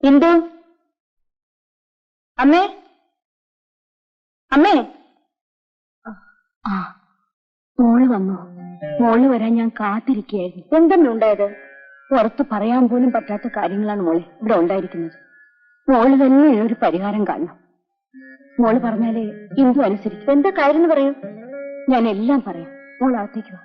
ഇന്ദു, അമ്മേ, അമ്മേ. ആ, മോള് വന്നു. മോള് വരാൻ ഞാൻ കാത്തിരിക്കുകയായിരുന്നു. എന്തെങ്കിലും ഉണ്ടായത്? പുറത്ത് പറയാൻ പോലും പറ്റാത്ത കാര്യങ്ങളാണ് മോളെ ഇവിടെ ഉണ്ടായിരിക്കുന്നത്. മോള് തന്നെ ഒരു പരിഹാരം കാണണം. മോള് പറഞ്ഞാലേ ഇന്ദു അനുസരിക്കും. എന്താ കാര്യം എന്ന് പറയൂ. ഞാൻ എല്ലാം പറയാം. മോൾ അകത്തേക്ക് വാ.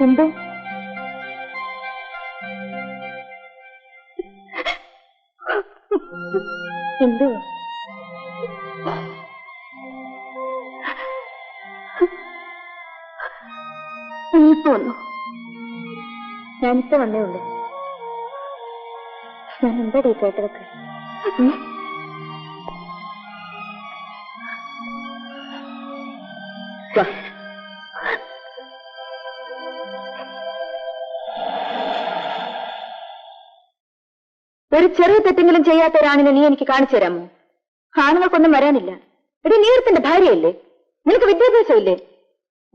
എന്ത്? എന്ത്? നീയിപ്പോ വന്നു. ഞാനിപ്പോ വന്നേ ഉള്ളൂ. ഞാൻ എന്താടി കേട്ടതൊക്കെ? ഒരു ചെറിയ തെറ്റെങ്കിലും ചെയ്യാത്ത ഒരാണിനെ നീ എനിക്ക് കാണിച്ചു തരാമോ? ആണുങ്ങൾക്കൊന്നും വരാനില്ല. എടി, നീ ഒരുത്തിന്റെ ഭാര്യയല്ലേ? നിനക്ക് വിദ്യാഭ്യാസം ഇല്ലേ?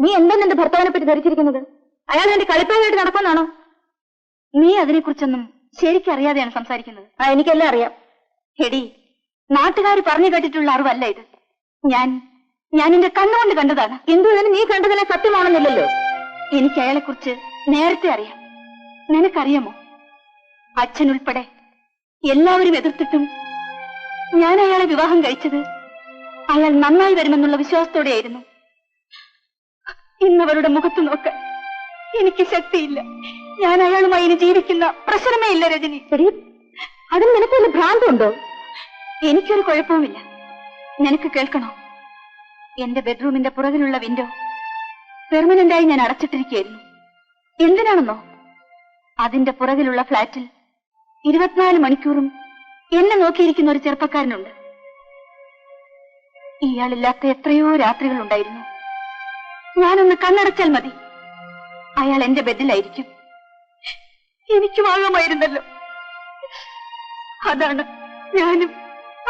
നീ എന്താ നിന്റെ ഭർത്താവിനെ പറ്റി ധരിച്ചിരിക്കുന്നത്? അയാൾ നിന്റെ കളിപ്പാതായിട്ട് നടക്കുമെന്നാണോ? നീ അതിനെക്കുറിച്ചൊന്നും ശരിക്കറിയാതെയാണ് സംസാരിക്കുന്നത്. എനിക്കെല്ലാം അറിയാം. എടി, നാട്ടുകാർ പറഞ്ഞു കേട്ടിട്ടുള്ള അറിവല്ല ഇത്. ഞാൻ എന്റെ കണ്ണുകൊണ്ട് കണ്ടതാണ്. എന്തുവെന്ന് നീ കണ്ടതെല്ലാം സത്യമാണെന്നില്ലല്ലോ. എനിക്ക് അയാളെ കുറിച്ച് നേരത്തെ അറിയാം. നിനക്കറിയാമോ? അച്ഛനുൾപ്പെടെ എല്ലാവരും എതിർത്തിട്ടും ഞാൻ അയാളെ വിവാഹം കഴിച്ചത് അയാൾ നന്നായി വരുമെന്നുള്ള വിശ്വാസത്തോടെയായിരുന്നു. ഇന്നവരുടെ മുഖത്ത് നോക്കാൻ എനിക്ക് ശക്തിയില്ല. ഞാൻ അയാളുമായി ഇനി ജീവിക്കുന്ന പ്രശ്നമേ ഇല്ല രജനി. അതിന് നിനക്കൊരു ഭ്രാന്തുണ്ടോ? എനിക്കൊരു കുഴപ്പവുമില്ല. നിനക്ക് കേൾക്കണോ? എന്റെ ബെഡ്റൂമിന്റെ പുറകിലുള്ള വിൻഡോ പെർമനന്റായി ഞാൻ അടച്ചിട്ടിരിക്കുകയായിരുന്നു. എന്തിനാണെന്നോ? അതിന്റെ പുറകിലുള്ള ഫ്ലാറ്റിൽ 24 മണിക്കൂറും എന്നെ നോക്കിയിരിക്കുന്ന ഒരു ചെറുപ്പക്കാരനുണ്ട്. ഇയാളില്ലാത്ത എത്രയോ രാത്രികൾ ഉണ്ടായിരുന്നു. ഞാനൊന്ന് കണ്ണടച്ചാൽ മതി, അയാൾ എന്റെ ബെഡിലായിരിക്കും. എനിക്കും ആകാമായിരുന്നല്ലോ. അതാണ് ഞാനും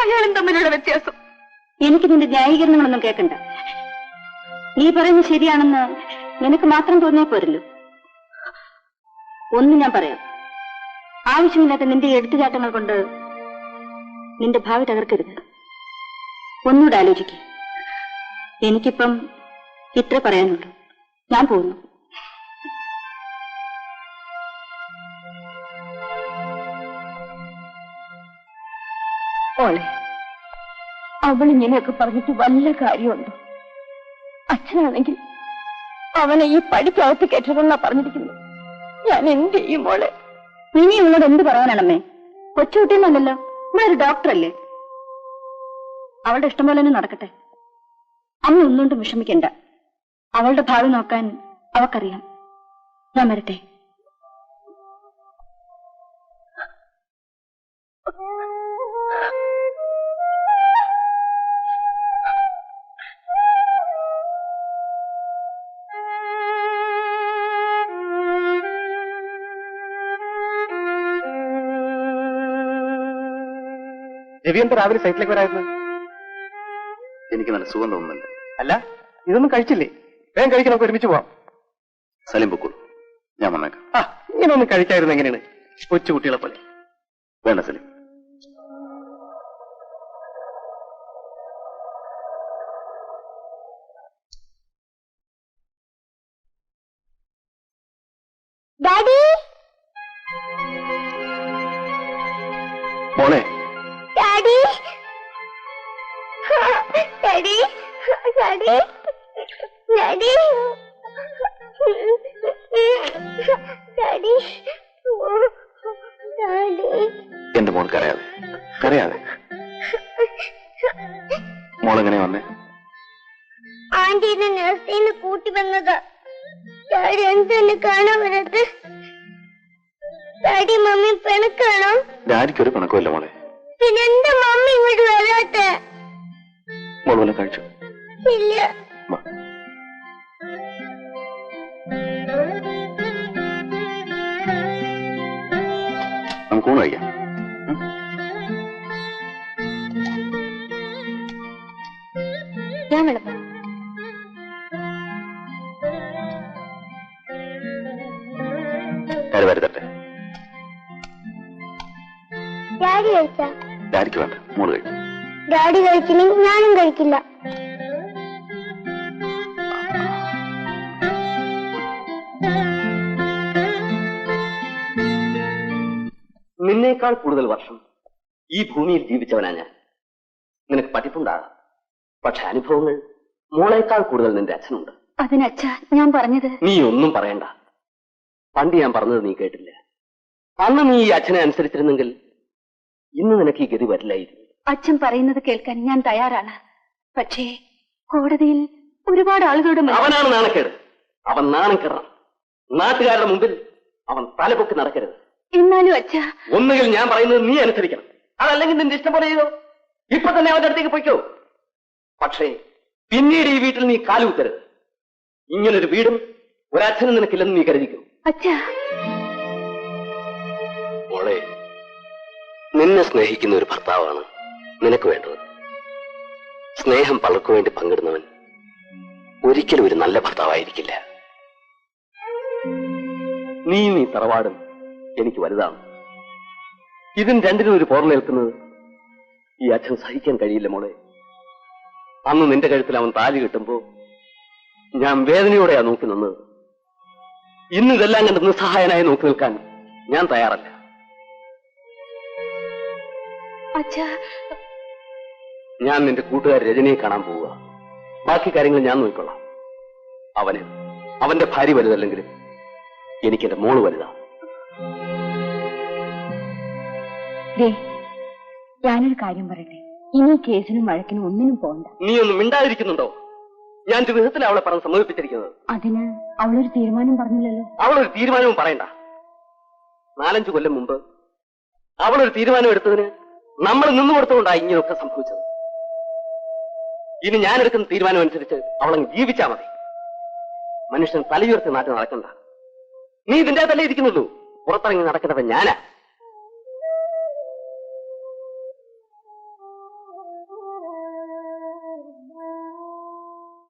അയാളും തമ്മിലുള്ള വ്യത്യാസം. എനിക്ക് നിന്റെ ന്യായീകരണങ്ങളൊന്നും കേൾക്കണ്ട. നീ പറയുന്നത് ശരിയാണെന്ന് നിനക്ക് മാത്രം തോന്നിയാൽ പോരല്ലോ. ഒന്ന് ഞാൻ പറയാം. ആവശ്യമില്ലാത്ത നിന്റെ എടുത്തുചാട്ടങ്ങൾ കൊണ്ട് നിന്റെ ഭാവി തകർക്കരുത്. ഒന്നുകൂടെ ആലോചിക്കുക. എനിക്കിപ്പം ഇത്ര പറയാനുള്ളൂ. ഞാൻ പോകുന്നു. ഓളെ, അവൾ ഇങ്ങനെയൊക്കെ പറഞ്ഞിട്ട് വല്ല കാര്യമുണ്ടോ? അച്ഛനാണെങ്കിൽ അവനെ ഈ പഠിക്കകത്ത് കെട്ടണമെന്നാ പറഞ്ഞിരിക്കുന്നു. ഞാൻ എന്ത് ചെയ്യും മോളെ? ഇനി ഇവളോട് എന്ത് പറയാനാണമ്മേ? കൊച്ചുകുട്ടിയെന്നല്ലല്ലോ, നമ്മളൊരു ഡോക്ടറല്ലേ. അവളുടെ ഇഷ്ടം പോലെ തന്നെ നടക്കട്ടെ. അമ്മ ഒന്നുകൊണ്ടും വിഷമിക്കണ്ട. അവളുടെ ഭാവി നോക്കാൻ അവക്കറിയാം. ഞാൻ വരട്ടെ. രവി എന്താ രാവിലെ സൈറ്റിലേക്ക് വരായിരുന്നു? എനിക്ക് നല്ല സുഖം തോന്നുന്നില്ല. അല്ല, ഇതൊന്നും കഴിച്ചില്ലേ? വേഗം കഴിക്കാൻ, നമുക്ക് ഒരുമിച്ച് പോവാം. സലീം പൊക്കോളൂ, ഞാൻ വന്നേക്കാം. ഇങ്ങനെ ഒന്നും കഴിക്കായിരുന്നു എങ്ങനെയാണ്? കൊച്ചു കുട്ടികളെ പോലെ. വേണ്ട സലീം. ഡാഡി മോളെ daddy daddy daddy daddy daddy daddy എന്റെ മോൾ കരയാതെ കരയാതെ. മോളെങ്ങനെ വന്നേ? ആന്റീനെ നഴ്സിന്ന് കൂട്ടി വന്നത്. ഡാഡി എന്തെന്നെ കാണാൻ വരത്? Daddy mummy പിണക്കാണോ? ഡാഡിക്കൊരു പിണക്കമില്ല മോളെ. പിന്നെ എന്താ മമ്മി ഇങ്ങോട്ട് വരാത്ത? മോൾ വല്ലതും കഴിച്ചു? ഇല്ല. വാ. നമുക്ക് ഊണ് കഴിക്കാം. ഞാൻ വിളമ്പാം. ഡാഡി വരുതട്ടെ. ഡാഡി കഴിച്ചാ? ഡാഡിക്ക് വേണ്ട, മോള് കഴിക്കും. ഡാഡി കഴിച്ചില്ലെങ്കിൽ ഞാനും കഴിക്കില്ല. നിന്നേക്കാൾ കൂടുതൽ വർഷം ഈ ഭൂമിയിൽ ജീവിച്ചവനാ ഞാൻ. നിനക്ക് പഠിപ്പുണ്ടാകാം, പക്ഷെ അനുഭവങ്ങൾ മോളേക്കാൾ കൂടുതൽ നിന്റെ അച്ഛനുണ്ട്. അതിനച്ഛ ഞാൻ പറഞ്ഞത്. നീ ഒന്നും പറയണ്ട. പണ്ട് ഞാൻ പറഞ്ഞത് നീ കേട്ടില്ല. അന്ന് നീ ഈ അച്ഛനെ അനുസരിച്ചിരുന്നെങ്കിൽ ഇന്ന് നിനക്ക് ഈ ഗതി വരില്ലായിരുന്നു. അച്ഛൻ പറയുന്നത് കേൾക്കാൻ ഞാൻ തയ്യാറാണ്. പക്ഷേ കോടതിയിൽ ഒരുപാട് ആളുകളുടെ അവനാണ് നാണക്കേട്. അവൻ നാണം കെറണം. നാട്ടുകാരുടെ മുമ്പിൽ അവൻ തലപൊക്കി നടക്കരുത്. എന്നാലും അച്ഛ, ഒന്നുകിൽ ഞാൻ പറയുന്നത് നീ അനുസരിക്കണം, അതല്ലെങ്കിൽ നിന്റെ ഇഷ്ടം പോലെ ചെയ്തോ. ഇപ്പൊ തന്നെ അവന്റെ അടുത്തേക്ക് പൊയ്ക്കോ. പക്ഷേ പിന്നീട് ഈ വീട്ടിൽ നീ കാലുകുത്തരുത്. ഇങ്ങനൊരു വീടും ഒരച്ഛനും നിനക്കില്ലെന്ന് നീ കരുതിക്കും. അച്ഛാ, മോളെ, നിന്നെ സ്നേഹിക്കുന്ന ഒരു ഭർത്താവാണ് നിനക്ക് വേണ്ടത്. സ്നേഹം പലർക്കു വേണ്ടി പങ്കിടുന്നവൻ ഒരിക്കലും ഒരു നല്ല ഭർത്താവായിരിക്കില്ല. നീ തറവാടും എനിക്ക് വലുതാണ്. ഇതിന് രണ്ടിനും ഒരു പോറലേൽക്കുന്നത് ഈ അച്ഛൻ സഹിക്കാൻ കഴിയില്ല മോളെ. അന്ന് നിന്റെ കഴുത്തിൽ അവൻ താലി കിട്ടുമ്പോ ഞാൻ വേദനയോടെയാ നോക്കി നിന്നത്. ഇന്ന് ഇതെല്ലാം കണ്ട് നിസ്സഹായനായി നോക്കി നിൽക്കാൻ ഞാൻ തയ്യാറല്ല. അച്ഛാ, ഞാൻ നിന്റെ കൂട്ടുകാർ രജനിയെ കാണാൻ പോവുക. ബാക്കി കാര്യങ്ങൾ ഞാൻ നോക്കിക്കൊള്ളാം. അവന് അവന്റെ ഭാര്യ വലുതല്ലെങ്കിലും എനിക്ക് എന്റെ മോള് വലുതാ. ഞാനൊരു കാര്യം പറയട്ടെ. ഇനി കേസിനും വഴക്കിനും ഒന്നിനും പോകണ്ട. നീ ഒന്നും മിണ്ടാതിരിക്കുന്നുണ്ടോ? ഞാൻ ഒരു വിധത്തിൽ അവളെ പറഞ്ഞ് സമ്മതിപ്പിച്ചിരിക്കുന്നത്. അതിന് അവളൊരു തീരുമാനം പറഞ്ഞില്ലല്ലോ. അവളൊരു തീരുമാനവും പറയണ്ട. 4-5 കൊല്ലം മുമ്പ് അവളൊരു തീരുമാനം എടുത്തതിന് നമ്മൾ നിന്നു കൊടുത്തുകൊണ്ടാണ് ഇങ്ങനെയൊക്കെ സംഭവിച്ചത്. ഇനി ഞാൻ എടുക്കുന്ന തീരുമാനം അനുസരിച്ച് അവളങ്ങ് ജീവിച്ചാ മതി. മനുഷ്യൻ തലയുയർത്തി നാട്ടിൽ നടക്കണ്ട. നീ ഇതിന്റെ അകത്തല്ലേ ഇരിക്കുന്നുള്ളൂ. പുറത്തിറങ്ങി നടക്കുന്നവൻ ഞാനാ.